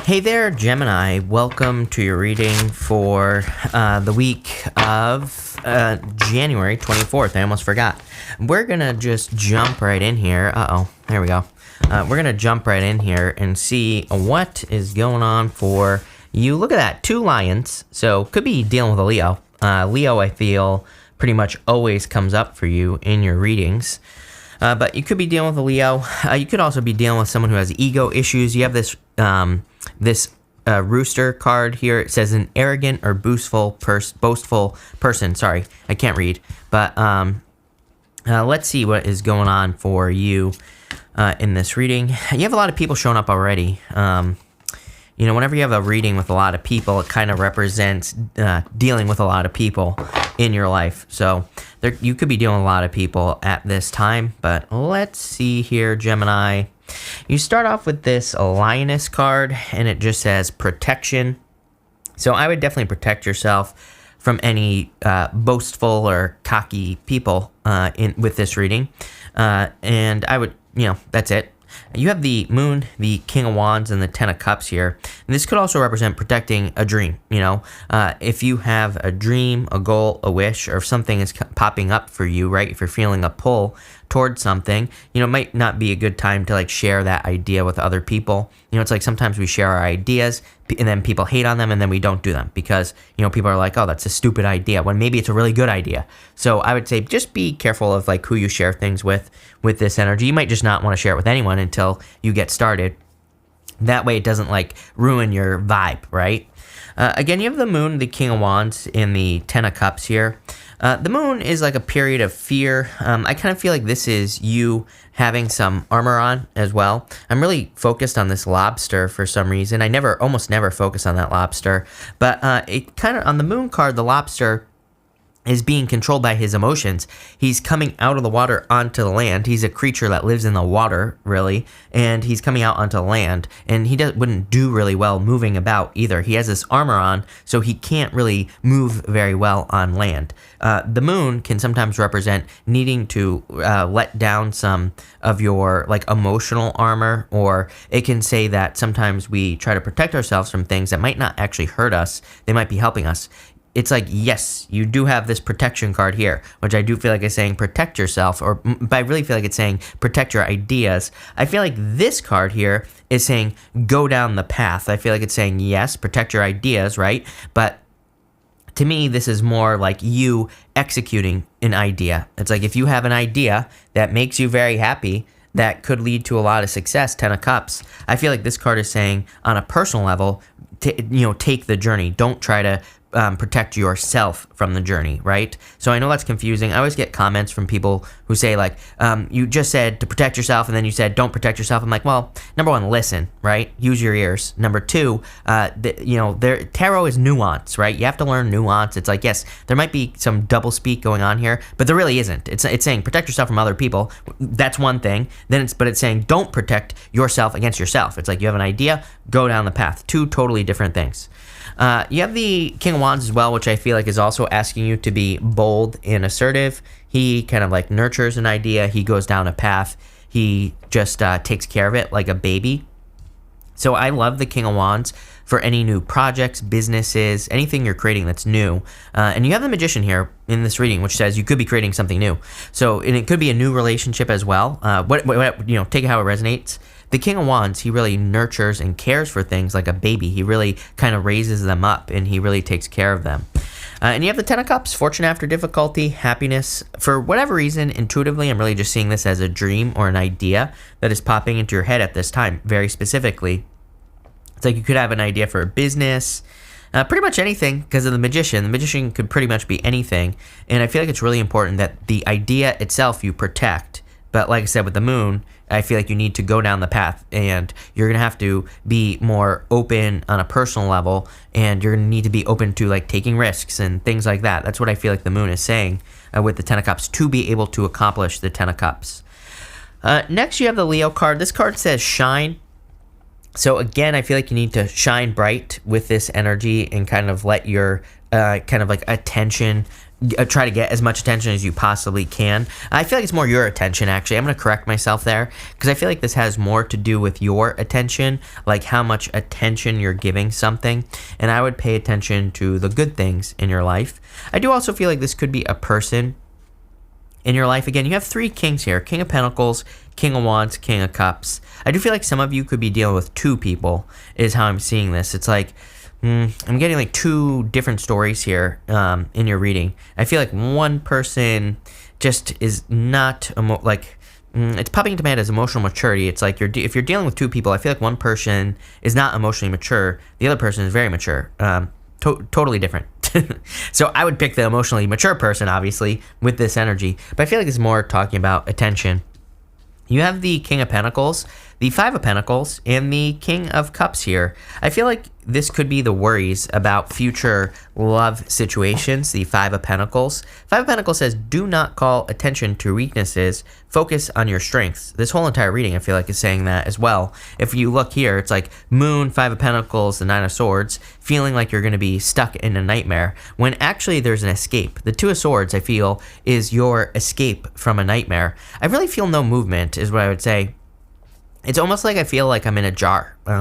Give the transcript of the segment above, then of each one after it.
Hey there, Gemini. Welcome to your reading for the week of January 24th. I almost forgot. We're going to just jump right in here. There we go. We're going to jump right in here and see what is going on for you. Look at that, 2 lions. So could be dealing with a Leo. Leo, I feel, pretty much always comes up for you in your readings. But you could be dealing with a Leo. You could also be dealing with someone who has ego issues. You have this rooster card here. It says an arrogant or boastful person. Sorry, I can't read. But let's see what is going on for you in this reading. You have a lot of people showing up already. Whenever you have a reading with a lot of people, it kind of represents dealing with a lot of people in your life. So you could be dealing with a lot of people at this time. But let's see here, Gemini. You start off with this lioness card, and it just says protection. So I would definitely protect yourself from any boastful or cocky people with this reading. And I would, that's it. You have the Moon, the King of Wands, and the Ten of Cups here. And this could also represent protecting a dream, If you have a dream, a goal, a wish, or if something is popping up for you, right? If you're feeling a pull towards something, it might not be a good time to share that idea with other people. It's like sometimes we share our ideas and then people hate on them and then we don't do them because, people are like, oh, that's a stupid idea, when maybe it's a really good idea. So I would say just be careful of who you share things with this energy. You might just not want to share it with anyone until you get started. That way it doesn't ruin your vibe, right? Again, you have the Moon, the King of Wands, and the Ten of Cups here. The Moon is a period of fear. I kind of feel like this is you having some armor on as well. I'm really focused on this lobster for some reason. I almost never focus on that lobster. But it kind of, on the Moon card, the lobster is being controlled by his emotions. He's coming out of the water onto the land. He's a creature that lives in the water, really, and he's coming out onto land, and he wouldn't do really well moving about either. He has this armor on, so he can't really move very well on land. The Moon can sometimes represent needing to let down some of your emotional armor, or it can say that sometimes we try to protect ourselves from things that might not actually hurt us. They might be helping us. It's yes, you do have this protection card here, which I do feel like is saying protect yourself, but I really feel like it's saying protect your ideas. I feel like this card here is saying go down the path. I feel like it's saying, yes, protect your ideas, right? But to me, this is more you executing an idea. It's if you have an idea that makes you very happy, that could lead to a lot of success, Ten of Cups. I feel like this card is saying on a personal level, take the journey. Don't try to protect yourself from the journey, right? So I know that's confusing. I always get comments from people who say you just said to protect yourself and then you said don't protect yourself. I'm well, number one, listen, right? Use your ears. Number two, tarot is nuance, right? You have to learn nuance. It's yes, there might be some double speak going on here, but there really isn't. It's saying protect yourself from other people. That's one thing. But it's saying don't protect yourself against yourself. It's you have an idea, go down the path. 2 totally different things. You have the King of Wands as well, which I feel is also asking you to be bold and assertive. He kind of nurtures an idea. He goes down a path. He just takes care of it like a baby. So I love the King of Wands for any new projects, businesses, anything you're creating that's new. And you have the Magician here in this reading, which says you could be creating something new. So, and it could be a new relationship as well. Take it how it resonates. The King of Wands, he really nurtures and cares for things like a baby. He really kind of raises them up, and he really takes care of them. And you have the Ten of Cups, fortune after difficulty, happiness. For whatever reason, intuitively, I'm really just seeing this as a dream or an idea that is popping into your head at this time, very specifically. It's you could have an idea for a business, pretty much anything because of the Magician. The Magician could pretty much be anything, and I feel it's really important that the idea itself you protect. But like I said, with the Moon, I feel you need to go down the path, and you're going to have to be more open on a personal level, and you're going to need to be open to taking risks and things like that. That's what I feel the Moon is saying with the Ten of Cups, to be able to accomplish the Ten of Cups. Next, you have the Leo card. This card says shine. So again, I feel you need to shine bright with this energy and kind of let your attention try to get as much attention as you possibly can. I feel like it's more your attention, actually. I'm going to correct myself there, because I feel like this has more to do with your attention, like how much attention you're giving something, and I would pay attention to the good things in your life. I do also feel like this could be a person in your life. Again, you have 3 kings here: King of Pentacles, King of Wands, King of Cups. I do feel like some of you could be dealing with 2 people, is how I'm seeing this. It's like, I'm getting like 2 different stories here in your reading. I feel like one person just is not it's popping into my head as emotional maturity. It's like if you're dealing with 2 people, I feel like one person is not emotionally mature, the other person is very mature. Totally different. So I would pick the emotionally mature person, obviously, with this energy. But I feel like it's more talking about attention. You have the King of Pentacles, the 5 of Pentacles, and the King of Cups here. I feel like this could be the worries about future love situations, the 5 of Pentacles. 5 of Pentacles says, do not call attention to weaknesses, focus on your strengths. This whole entire reading, I feel like, is saying that as well. If you look here, it's like Moon, 5 of Pentacles, the 9 of Swords, feeling like you're going to be stuck in a nightmare, when actually there's an escape. The 2 of Swords, I feel, is your escape from a nightmare. I really feel no movement, is what I would say. It's almost like I feel like I'm in a jar. I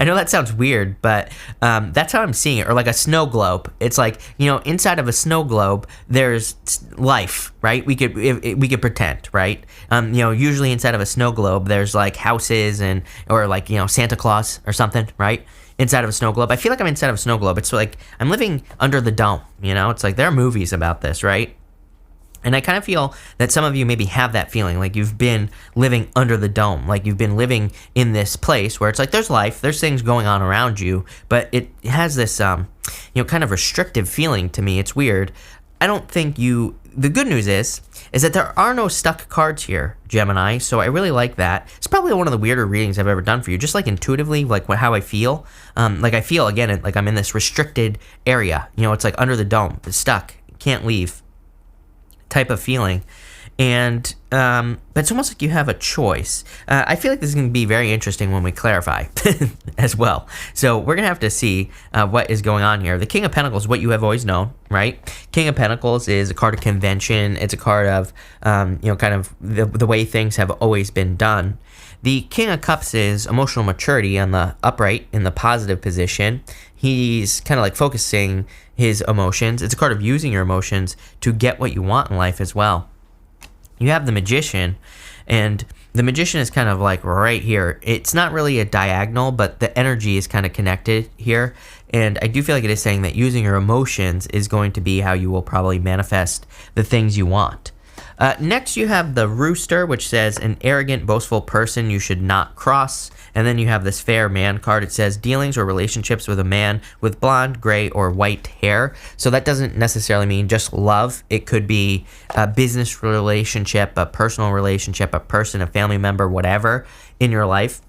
know that sounds weird, but that's how I'm seeing it. Or like a snow globe. It's like, inside of a snow globe, there's life, right? We could pretend, right? Usually inside of a snow globe, there's like houses or like, Santa Claus or something, right? Inside of a snow globe. I feel like I'm inside of a snow globe. It's like I'm living under the dome, It's like there are movies about this, right? And I kind of feel that some of you maybe have that feeling, like you've been living under the dome, like you've been living in this place where it's like there's life, there's things going on around you, but it has this, kind of restrictive feeling to me. It's weird. I don't think the good news is that there are no stuck cards here, Gemini, so I really like that. It's probably one of the weirder readings I've ever done for you, just like intuitively, like how I feel. Like I feel, again, like I'm in this restricted area, it's like under the dome, it's stuck, can't leave type of feeling. And but it's almost like you have a choice. I feel like this is going to be very interesting when we clarify as well. So we're going to have to see what is going on here. The King of Pentacles is what you have always known, right? King of Pentacles is a card of convention. It's a card of kind of the way things have always been done. The King of Cups is emotional maturity on the upright in the positive position. He's kind of like focusing his emotions. It's a card of using your emotions to get what you want in life as well. You have the Magician, and the Magician is kind of like right here. It's not really a diagonal, but the energy is kind of connected here. And I do feel like it is saying that using your emotions is going to be how you will probably manifest the things you want. Next, you have the Rooster, which says an arrogant, boastful person you should not cross. And then you have this Fair Man card. It says dealings or relationships with a man with blonde, gray, or white hair. So that doesn't necessarily mean just love. It could be a business relationship, a personal relationship, a person, a family member, whatever in your life.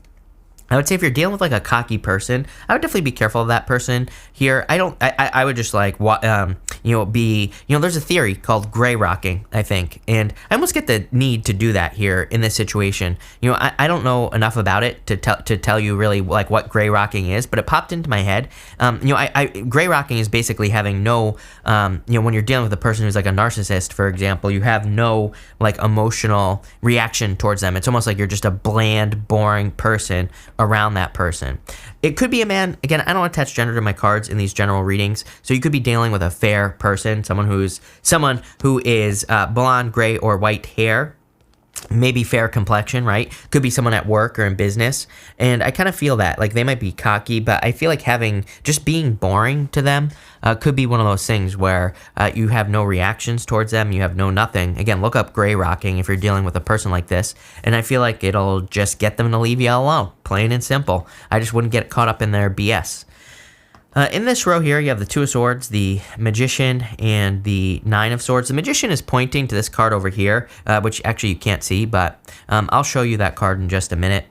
I would say if you're dealing with like a cocky person, I would definitely be careful of that person here. I would just like, there's a theory called gray rocking, I think. And I almost get the need to do that here in this situation. I don't know enough about it to tell you really like what gray rocking is, but it popped into my head. Gray rocking is basically having no, when you're dealing with a person who's like a narcissist, for example, you have no like emotional reaction towards them. It's almost like you're just a bland, boring person around that person. It could be a man. Again, I don't attach gender to my cards in these general readings, so you could be dealing with a fair person, someone who is blonde, gray, or white hair, maybe fair complexion, right? Could be someone at work or in business. And I kind of feel that like they might be cocky, but I feel like just being boring to them could be one of those things where you have no reactions towards them, you have no nothing. Again, look up gray rocking if you're dealing with a person like this, and I feel like it'll just get them to leave you alone, plain and simple. I just wouldn't get caught up in their BS. In this row here, you have the Two of Swords, the Magician, and the Nine of Swords. The Magician is pointing to this card over here, which actually you can't see, but I'll show you that card in just a minute.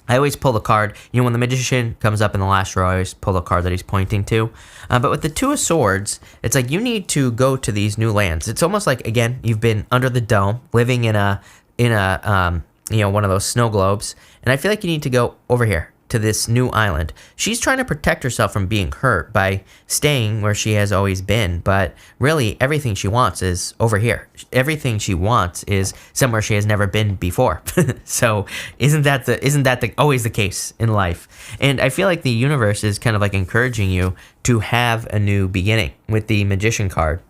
I always pull the card, when the Magician comes up in the last row, I always pull the card that he's pointing to. But with the Two of Swords, it's like you need to go to these new lands. It's almost like, again, you've been under the dome, living in a one of those snow globes, and I feel like you need to go over here. to this new island. She's trying to protect herself from being hurt by staying where she has always been, but really everything she wants is over here. Everything she wants is somewhere she has never been before. So isn't that always the case in life? And I feel like the universe is kind of like encouraging you to have a new beginning with the Magician card.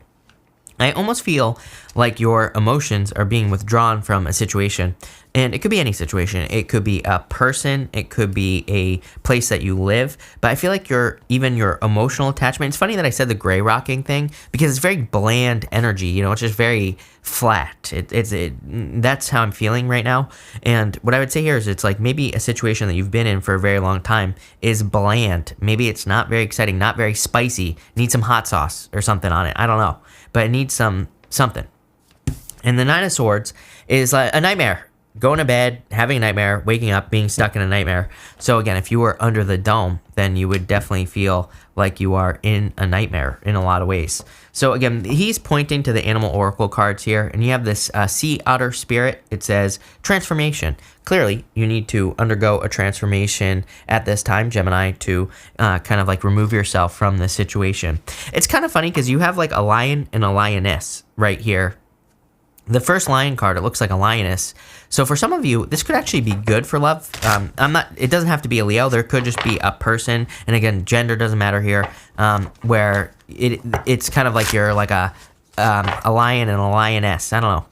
I almost feel like your emotions are being withdrawn from a situation, and it could be any situation. It could be a person, it could be a place that you live, but I feel like your emotional attachment. It's funny that I said the gray rocking thing because it's very bland energy. You know, it's just very flat. That's how I'm feeling right now. And what I would say here is it's like maybe a situation that you've been in for a very long time is bland. Maybe it's not very exciting, not very spicy. Need some hot sauce or something on it. I don't know, but it needs something. And the Nine of Swords is like a nightmare. Going to bed, having a nightmare, waking up, being stuck in a nightmare. So again, if you were under the dome, then you would definitely feel like you are in a nightmare in a lot of ways. So again, he's pointing to the animal oracle cards here, and you have this sea otter spirit. It says transformation. Clearly, you need to undergo a transformation at this time, Gemini, to kind of like remove yourself from the situation. It's kind of funny because you have like a lion and a lioness right here. The first lion card, it looks like a lioness. So for some of you, this could actually be good for love. It doesn't have to be a Leo. There could just be a person. And again, gender doesn't matter here. Where it's kind of like you're like a lion and a lioness. I don't know.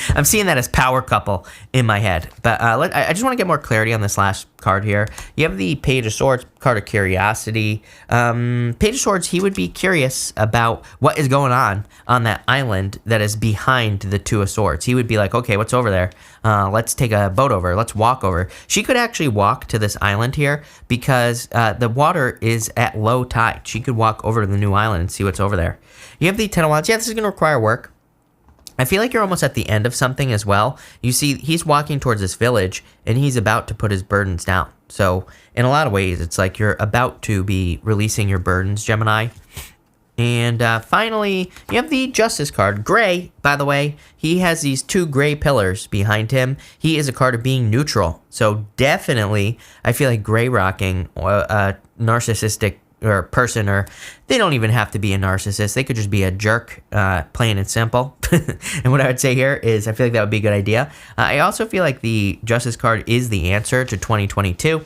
I'm seeing that as power couple in my head. But I just want to get more clarity on this last card here. You have the Page of Swords, card of curiosity. Page of Swords, he would be curious about what is going on that island that is behind the Two of Swords. He would be like, okay, what's over there? Let's take a boat over. Let's walk over. She could actually walk to this island here because the water is at low tide. She could walk over to the new island and see what's over there. You have the Ten of Wands. Yeah, this is going to require work. I feel like you're almost at the end of something as well. You see, he's walking towards this village, and he's about to put his burdens down. So, in a lot of ways, it's like you're about to be releasing your burdens, Gemini. And finally, you have the Justice card. Gray, by the way, he has these two gray pillars behind him. He is a card of being neutral. So, definitely, I feel like gray rocking a narcissistic or person, or they don't even have to be a narcissist. They could just be a jerk, plain and simple. And what I would say here is I feel like that would be a good idea. I also feel like the Justice card is the answer to 2022.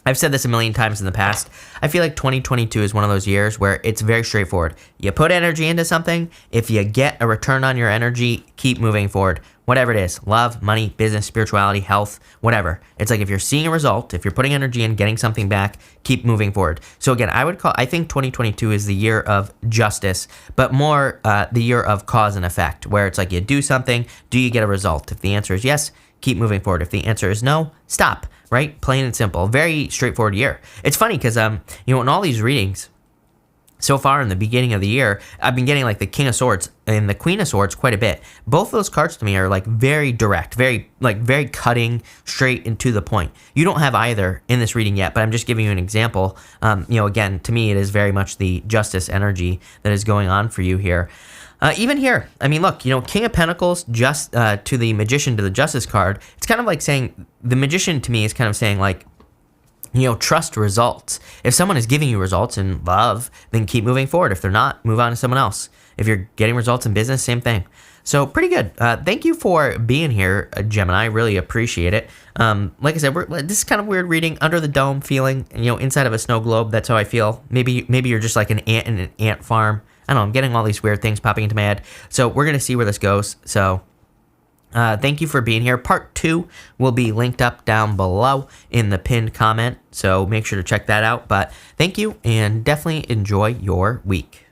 I've said this a million times in the past. I feel like 2022 is one of those years where it's very straightforward. You put energy into something. If you get a return on your energy, keep moving forward. Whatever it is, love, money, business, spirituality, health, whatever. It's like if you're seeing a result, if you're putting energy in, getting something back, keep moving forward. So again, I think 2022 is the year of justice, but more the year of cause and effect, where it's like you do something, do you get a result? If the answer is yes, keep moving forward. If the answer is no, stop, right? Plain and simple. Very straightforward year. It's funny because, in all these readings, so far in the beginning of the year, I've been getting like the King of Swords and the Queen of Swords quite a bit. Both those cards to me are like very direct, very cutting straight and to the point. You don't have either in this reading yet, but I'm just giving you an example. Again, to me, it is very much the justice energy that is going on for you here. Even here, I mean, look, King of Pentacles just to the Magician to the Justice card. It's kind of like saying, the Magician to me is kind of saying like, trust results. If someone is giving you results in love, then keep moving forward. If they're not, move on to someone else. If you're getting results in business, same thing. So pretty good. Thank you for being here, Gemini. I really appreciate it. Like I said, this is kind of weird reading, under the dome feeling, inside of a snow globe. That's how I feel. Maybe you're just like an ant in an ant farm. I don't know. I'm getting all these weird things popping into my head. So we're going to see where this goes. So thank you for being here. Part 2 will be linked up down below in the pinned comment. So make sure to check that out. But thank you, and definitely enjoy your week.